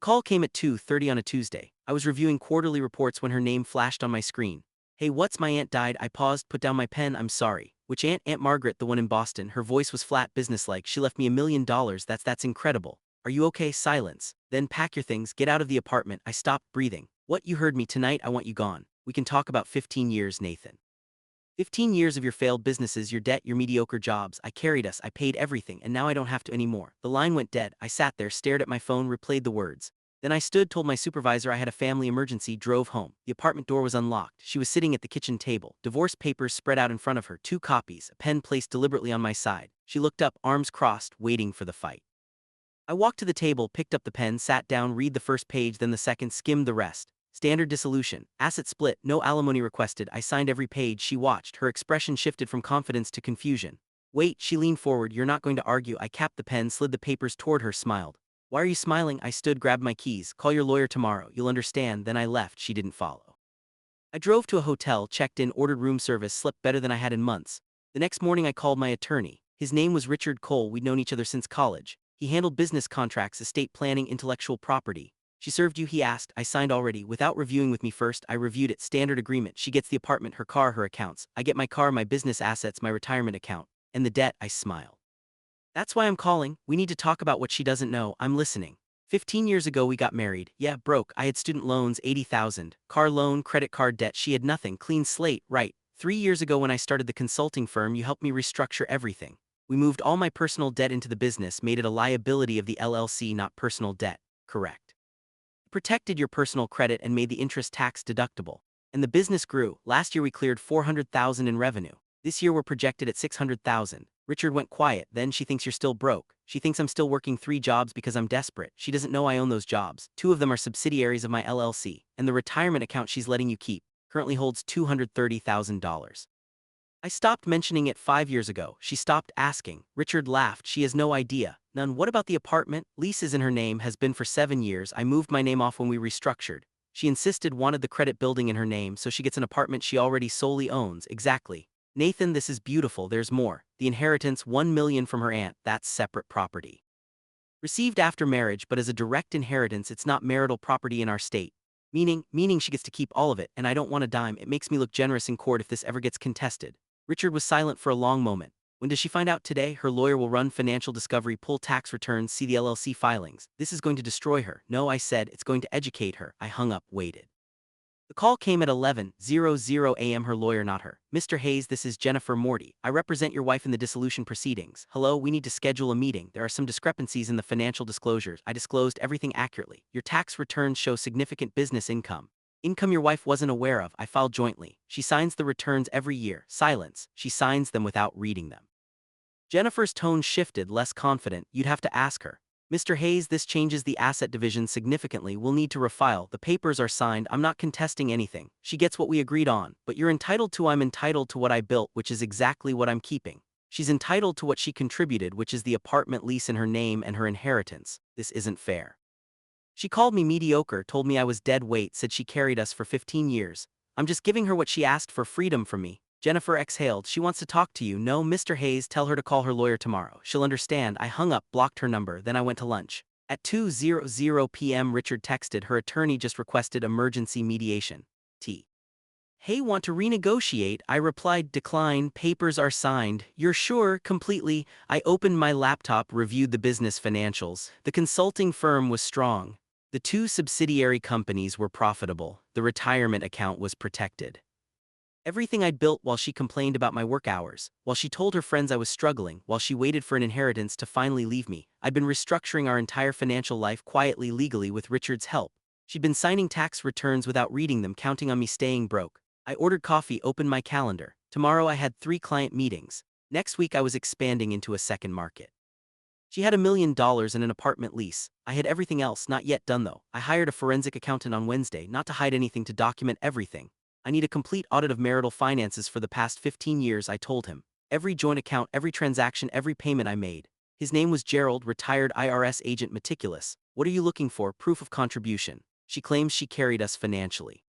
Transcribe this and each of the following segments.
call came at 2:30 on a Tuesday. I was reviewing quarterly reports when her name flashed on my screen. Hey, what's my aunt died? I paused, put down my pen. I'm sorry. Which aunt? Aunt Margaret, the one in Boston. Her voice was flat, businesslike. She left me $1 million. That's incredible. Are you okay? Silence. Then pack your things, get out of the apartment. I stopped breathing. What? You heard me. Tonight I want you gone. We can talk about 15 years, Nathan. 15 years of your failed businesses, your debt, your mediocre jobs. I carried us, I paid everything, and now I don't have to anymore. The line went dead. I sat there, stared at my phone, replayed the words. Then I stood, told my supervisor I had a family emergency, drove home. The apartment door was unlocked. She was sitting at the kitchen table, divorce papers spread out in front of her, 2 copies, a pen placed deliberately on my side. She looked up, arms crossed, waiting for the fight. I walked to the table, picked up the pen, sat down, read the first page, then the second, skimmed the rest. Standard dissolution, asset split, no alimony requested. I signed every page. She watched. Her expression shifted from confidence to confusion. Wait, she leaned forward. You're not going to argue. I capped the pen, slid the papers toward her, smiled. Why are you smiling? I stood, grabbed my keys. Call your lawyer tomorrow. You'll understand. Then I left. She didn't follow. I drove to a hotel, checked in, ordered room service, slept better than I had in months. The next morning I called my attorney. His name was Richard Cole. We'd known each other since college. He handled business contracts, estate planning, intellectual property. She served you? He asked. I signed already. Without reviewing with me first, I reviewed it. Standard agreement. She gets the apartment, her car, her accounts. I get my car, my business assets, my retirement account. And the debt. I smiled. That's why I'm calling. We need to talk about what she doesn't know. I'm listening. 15 years ago we got married. Yeah, broke. I had student loans, 80,000. Car loan, credit card debt. She had nothing. Clean slate. Right. 3 years ago when I started the consulting firm, you helped me restructure everything. We moved all my personal debt into the business, made it a liability of the LLC, not personal debt. Correct. Protected your personal credit and made the interest tax deductible. And the business grew. Last year we cleared 400,000 in revenue. This year we're projected at 600,000. Richard went quiet. Then she thinks you're still broke. She thinks I'm still working 3 jobs because I'm desperate. She doesn't know I own those jobs. 2 of them are subsidiaries of my LLC. And the retirement account she's letting you keep currently holds $230,000. I stopped mentioning it 5 years ago. She stopped asking. Richard laughed. She has no idea. None. What about the apartment? Lease is in her name, has been for 7 years. I moved my name off when we restructured. She insisted, wanted the credit building in her name, so she gets an apartment she already solely owns. Exactly. Nathan, this is beautiful. There's more. The inheritance, 1 million from her aunt. That's separate property. Received after marriage, but as a direct inheritance, it's not marital property in our state. Meaning she gets to keep all of it, and I don't want a dime. It makes me look generous in court if this ever gets contested. Richard was silent for a long moment. When does she find out? Today? Her lawyer will run financial discovery, pull tax returns, see the LLC filings. This is going to destroy her. No, I said, it's going to educate her. I hung up, waited. The call came at 11:00 a.m. Her lawyer, not her. Mr. Hayes, this is Jennifer Morty. I represent your wife in the dissolution proceedings. Hello, we need to schedule a meeting. There are some discrepancies in the financial disclosures. I disclosed everything accurately. Your tax returns show significant business income. Income your wife wasn't aware of. I filed jointly. She signs the returns every year. Silence. She signs them without reading them. Jennifer's tone shifted, less confident. You'd have to ask her. Mr. Hayes, this changes the asset division significantly. We'll need to refile. The papers are signed. I'm not contesting anything. She gets what we agreed on. But I'm entitled to what I built, which is exactly what I'm keeping. She's entitled to what she contributed, which is the apartment lease in her name and her inheritance. This isn't fair. She called me mediocre, told me I was dead weight, said she carried us for 15 years. I'm just giving her what she asked for, freedom from me. Jennifer exhaled. She wants to talk to you. No, Mr. Hayes, tell her to call her lawyer tomorrow. She'll understand. I hung up, blocked her number, then I went to lunch. At 2:00 p.m. Richard texted, her attorney just requested emergency mediation. Hey, want to renegotiate? I replied, decline, papers are signed. You're sure? Completely. I opened my laptop, reviewed the business financials. The consulting firm was strong. The 2 subsidiary companies were profitable. The retirement account was protected. Everything I'd built while she complained about my work hours, while she told her friends I was struggling, while she waited for an inheritance to finally leave me. I'd been restructuring our entire financial life quietly, legally, with Richard's help. She'd been signing tax returns without reading them, counting on me staying broke. I ordered coffee, opened my calendar. Tomorrow I had 3 client meetings. Next week I was expanding into a second market. She had $1 million and an apartment lease. I had everything else, not yet done though. I hired a forensic accountant on Wednesday, not to hide anything, to document everything. I need a complete audit of marital finances for the past 15 years, I told him. Every joint account, every transaction, every payment I made. His name was Gerald, retired IRS agent, meticulous. What are you looking for? Proof of contribution. She claims she carried us financially.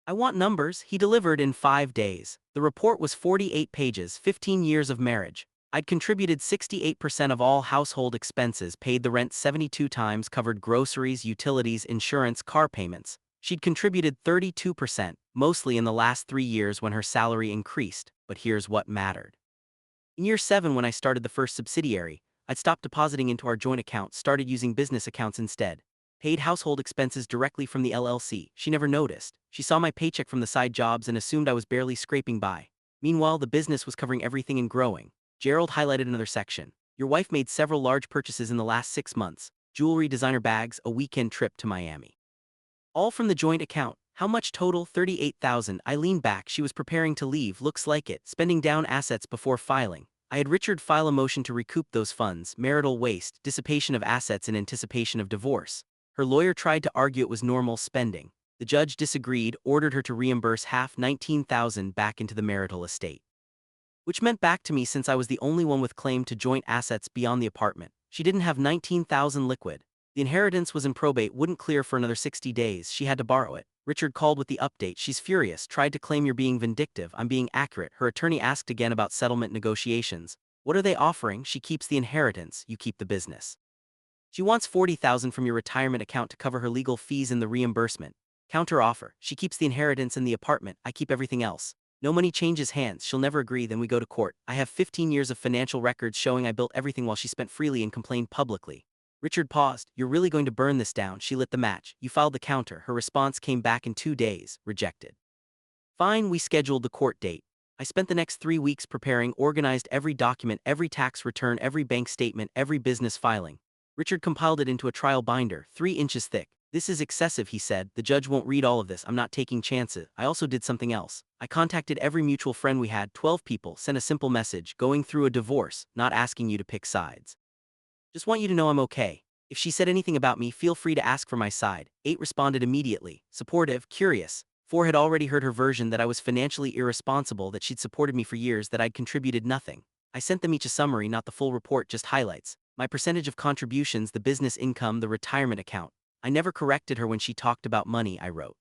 I want numbers. He delivered in 5 days. The report was 48 pages, 15 years of marriage. I'd contributed 68% of all household expenses, paid the rent 72 times, covered groceries, utilities, insurance, car payments. She'd contributed 32%, mostly in the last 3 years when her salary increased, but here's what mattered. In year 7, when I started the first subsidiary, I'd stopped depositing into our joint account, started using business accounts instead. Paid household expenses directly from the LLC. She never noticed. She saw my paycheck from the side jobs and assumed I was barely scraping by. Meanwhile, the business was covering everything and growing. Gerald highlighted another section. Your wife made several large purchases in the last 6 months. Jewelry, designer bags, a weekend trip to Miami. All from the joint account. How much total? 38,000. I leaned back. She was preparing to leave. Looks like it. Spending down assets before filing. I had Richard file a motion to recoup those funds, marital waste, dissipation of assets in anticipation of divorce. Her lawyer tried to argue it was normal spending. The judge disagreed, ordered her to reimburse half, 19,000, back into the marital estate. Which meant back to me, since I was the only one with claim to joint assets beyond the apartment. She didn't have 19,000 liquid. The inheritance was in probate, wouldn't clear for another 60 days, she had to borrow it. Richard called with the update. She's furious, tried to claim you're being vindictive. I'm being accurate. Her attorney asked again about settlement negotiations. What are they offering? She keeps the inheritance, you keep the business. She wants 40,000 from your retirement account to cover her legal fees and the reimbursement. Counter offer. She keeps the inheritance and the apartment, I keep everything else. No money changes hands. She'll never agree, then we go to court. I have 15 years of financial records showing I built everything while she spent freely and complained publicly. Richard paused. You're really going to burn this down? She lit the match. You filed the counter. Her response came back in 2 days. Rejected. Fine, we scheduled the court date. I spent the next 3 weeks preparing, organized every document, every tax return, every bank statement, every business filing. Richard compiled it into a trial binder, 3 inches thick. This is excessive, he said. The judge won't read all of this. I'm not taking chances. I also did something else. I contacted every mutual friend we had, 12 people, sent a simple message, going through a divorce, not asking you to pick sides. Just want you to know I'm okay. If she said anything about me, feel free to ask for my side. 8 responded immediately, supportive, curious. 4 had already heard her version, that I was financially irresponsible, that she'd supported me for years, that I'd contributed nothing. I sent them each a summary, not the full report, just highlights. My percentage of contributions, the business income, the retirement account. I never corrected her when she talked about money, I wrote.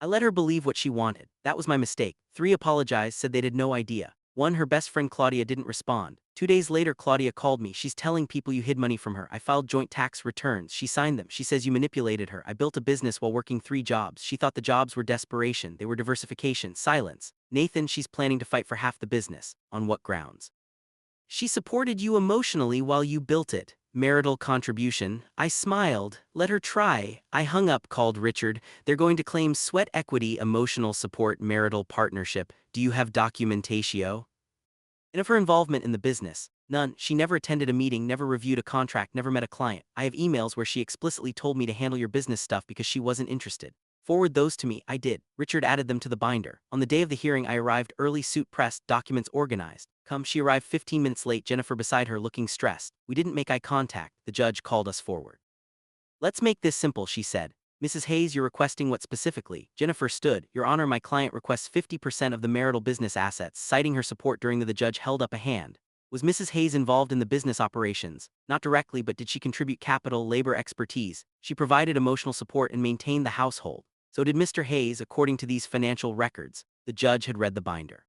I let her believe what she wanted. That was my mistake. 3 apologized, said they'd had no idea. 1, her best friend Claudia, didn't respond. 2 days later, Claudia called me. She's telling people you hid money from her. I filed joint tax returns. She signed them. She says you manipulated her. I built a business while working 3 jobs. She thought the jobs were desperation. They were diversification. Silence. Nathan, she's planning to fight for half the business. On what grounds? She supported you emotionally while you built it. Marital contribution. I smiled. Let her try. I hung up, called Richard. They're going to claim sweat equity, emotional support, marital partnership. Do you have documentatio? And of her involvement in the business? None. She never attended a meeting, never reviewed a contract, never met a client. I have emails where she explicitly told me to handle your business stuff because she wasn't interested. Forward those to me. I did. Richard added them to the binder. On the day of the hearing, I arrived early, suit pressed, documents organized. She arrived 15 minutes late, Jennifer beside her, looking stressed. We didn't make eye contact. The judge called us forward. Let's make this simple, she said. Mrs. Hayes, you're requesting what specifically? Jennifer stood. Your Honor, my client requests 50% of the marital business assets, citing her support during the judge held up a hand. Was Mrs. Hayes involved in the business operations? Not directly, but did she contribute capital, labor, expertise? She provided emotional support and maintained the household. So did Mr. Hayes, according to these financial records. The judge had read the binder.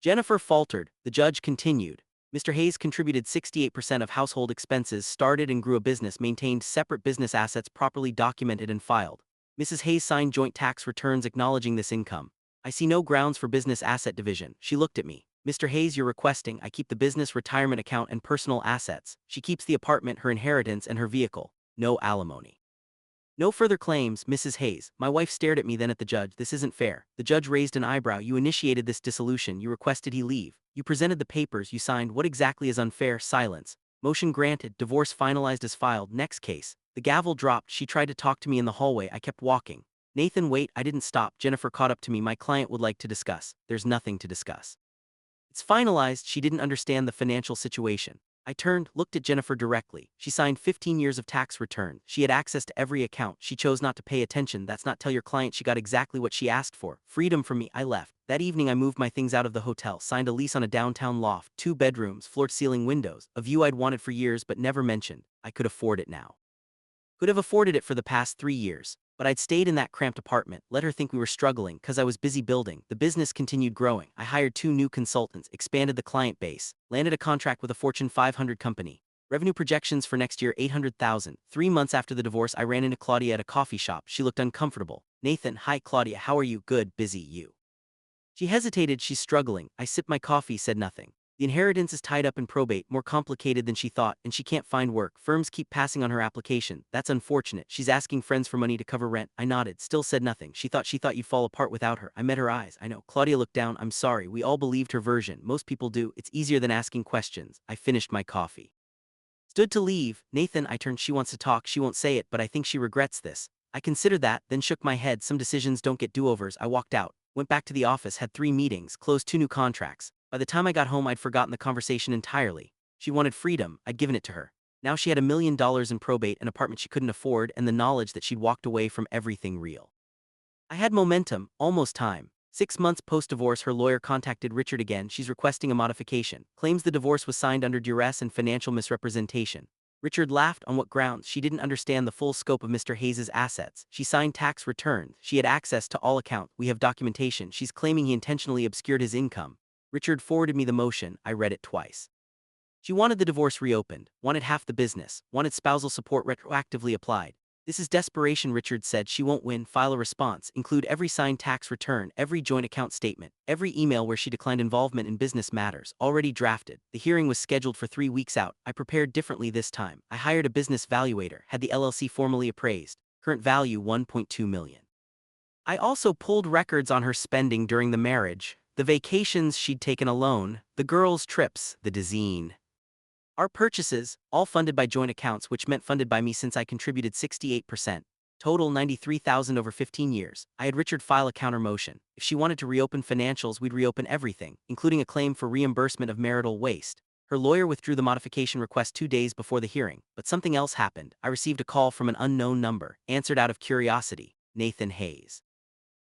Jennifer faltered. The judge continued. Mr. Hayes contributed 68% of household expenses, started and grew a business, maintained separate business assets, properly documented and filed. Mrs. Hayes signed joint tax returns acknowledging this income. I see no grounds for business asset division. She looked at me. Mr. Hayes, you're requesting I keep the business, retirement account, and personal assets. She keeps the apartment, her inheritance, and her vehicle. No alimony. No further claims, Mrs. Hayes. My wife stared at me, then at the judge. This isn't fair. The judge raised an eyebrow. You initiated this dissolution. You requested he leave. You presented the papers. You signed. What exactly is unfair? Silence. Motion granted. Divorce finalized as filed. Next case. The gavel dropped. She tried to talk to me in the hallway. I kept walking. Nathan, wait. I didn't stop. Jennifer caught up to me. My client would like to discuss. There's nothing to discuss. It's finalized. She didn't understand the financial situation. I turned, looked at Jennifer directly. She signed 15 years of tax return. She had access to every account. She chose not to pay attention. That's not tell your client she got exactly what she asked for. Freedom from me. I left. That evening I moved my things out of the hotel, signed a lease on a downtown loft, 2 bedrooms, floor-to-ceiling windows, a view I'd wanted for years but never mentioned. I could afford it now. Could have afforded it for the past 3 years, but I'd stayed in that cramped apartment, let her think we were struggling because I was busy building. The business continued growing. I hired 2 new consultants, expanded the client base, landed a contract with a Fortune 500 company. Revenue projections for next year 800,000. 3 months after the divorce, I ran into Claudia at a coffee shop. She looked uncomfortable. Nathan, hi Claudia, how are you? Good, busy, you. She hesitated, she's struggling. I sipped my coffee, said nothing. The inheritance is tied up in probate, more complicated than she thought, and she can't find work. Firms keep passing on her application. That's unfortunate. She's asking friends for money to cover rent. I nodded, still said nothing. She thought you'd fall apart without her. I met her eyes. I know. Claudia looked down. I'm sorry. We all believed her version. Most people do. It's easier than asking questions. I finished my coffee. Stood to leave. Nathan, I turned. She wants to talk. She won't say it, but I think she regrets this. I considered that, then shook my head. Some decisions don't get do-overs. I walked out, went back to the office, had 3 meetings, closed 2 new contracts. By the time I got home, I'd forgotten the conversation entirely. She wanted freedom. I'd given it to her. Now she had $1 million in probate, an apartment she couldn't afford, and the knowledge that she'd walked away from everything real. I had momentum, almost time. 6 months post-divorce, her lawyer contacted Richard again. She's requesting a modification. Claims the divorce was signed under duress and financial misrepresentation. Richard laughed. On what grounds? She didn't understand the full scope of Mr. Hayes' assets. She signed tax returns. She had access to all accounts. We have documentation. She's claiming he intentionally obscured his income. Richard forwarded me the motion. I read it twice. She wanted the divorce reopened, wanted half the business, wanted spousal support retroactively applied. This is desperation, Richard said. She won't win. File a response. Include every signed tax return, every joint account statement, every email where she declined involvement in business matters, already drafted. The hearing was scheduled for 3 weeks out. I prepared differently this time. I hired a business valuator, had the LLC formally appraised. Current value $1.2 million. I also pulled records on her spending during the marriage, the vacations she'd taken alone, the girls' trips, the design. Our purchases, all funded by joint accounts, which meant funded by me since I contributed 68%. Total $93,000 over 15 years. I had Richard file a counter motion. If she wanted to reopen financials, we'd reopen everything, including a claim for reimbursement of marital waste. Her lawyer withdrew the modification request 2 days before the hearing, but something else happened. I received a call from an unknown number, answered out of curiosity. Nathan Hayes.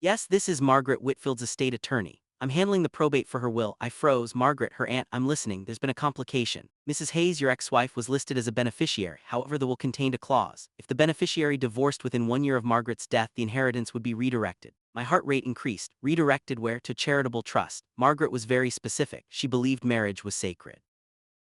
Yes, this is Margaret Whitfield's estate attorney. I'm handling the probate for her will. I froze. Margaret, her aunt. I'm listening. There's been a complication. Mrs. Hayes, your ex-wife, was listed as a beneficiary. However, the will contained a clause. If the beneficiary divorced within 1 year of Margaret's death, the inheritance would be redirected. My heart rate increased. Redirected where? To charitable trust. Margaret was very specific. She believed marriage was sacred.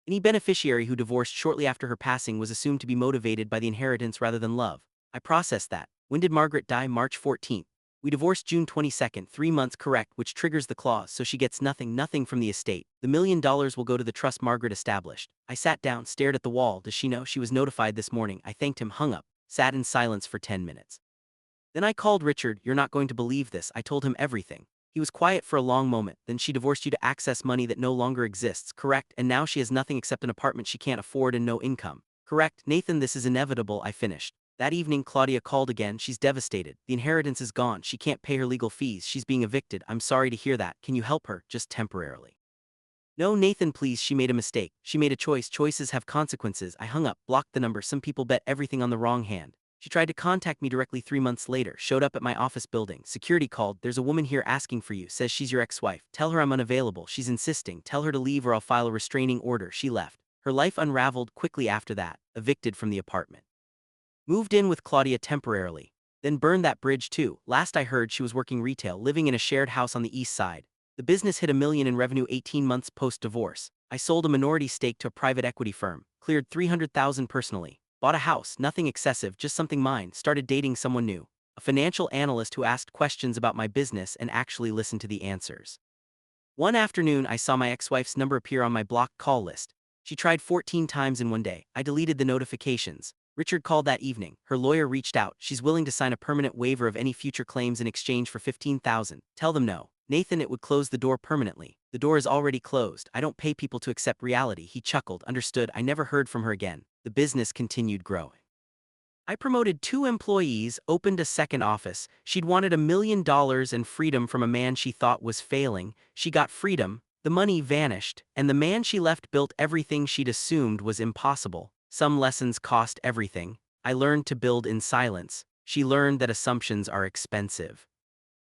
Any beneficiary who divorced shortly after her passing was assumed to be motivated by the inheritance rather than love. I processed that. When did Margaret die? March 14th. We divorced June 22nd, 3 months correct, which triggers the clause, so she gets nothing from the estate. The $1 million will go to the trust Margaret established. I sat down, stared at the wall. Does she know? She was notified this morning. I thanked him, hung up, sat in silence for 10 minutes. Then I called Richard. You're not going to believe this. I told him everything. He was quiet for a long moment. Then she divorced you to access money that no longer exists, correct? And now she has nothing except an apartment she can't afford and no income. Correct, Nathan, this is inevitable. I finished. That evening, Claudia called again. She's devastated. The inheritance is gone. She can't pay her legal fees. She's being evicted. I'm sorry to hear that. Can you help her? Just temporarily. No, Nathan, please. She made a mistake. She made a choice. Choices have consequences. I hung up, blocked the number. Some people bet everything on the wrong hand. She tried to contact me directly 3 months later. Showed up at my office building. Security called. There's a woman here asking for you. Says she's your ex-wife. Tell her I'm unavailable. She's insisting. Tell her to leave or I'll file a restraining order. She left. Her life unraveled quickly after that. Evicted from the apartment. Moved in with Claudia temporarily. Then burned that bridge too. Last I heard, she was working retail, living in a shared house on the east side. The business hit $1 million in revenue 18 months post-divorce. I sold a minority stake to a private equity firm, cleared $300,000 personally, bought a house, nothing excessive, just something mine, started dating someone new, a financial analyst who asked questions about my business and actually listened to the answers. One afternoon, I saw my ex-wife's number appear on my blocked call list. She tried 14 times in one day. I deleted the notifications. Richard called that evening. Her lawyer reached out. She's willing to sign a permanent waiver of any future claims in exchange for $15,000. Tell them no. Nathan, it would close the door permanently. The door is already closed. I don't pay people to accept reality. He chuckled. Understood. I never heard from her again. The business continued growing. I promoted 2 employees, opened a second office. She'd wanted $1 million and freedom from a man she thought was failing. She got freedom. The money vanished, and the man she left built everything she'd assumed was impossible. Some lessons cost everything. I learned to build in silence. She learned that assumptions are expensive.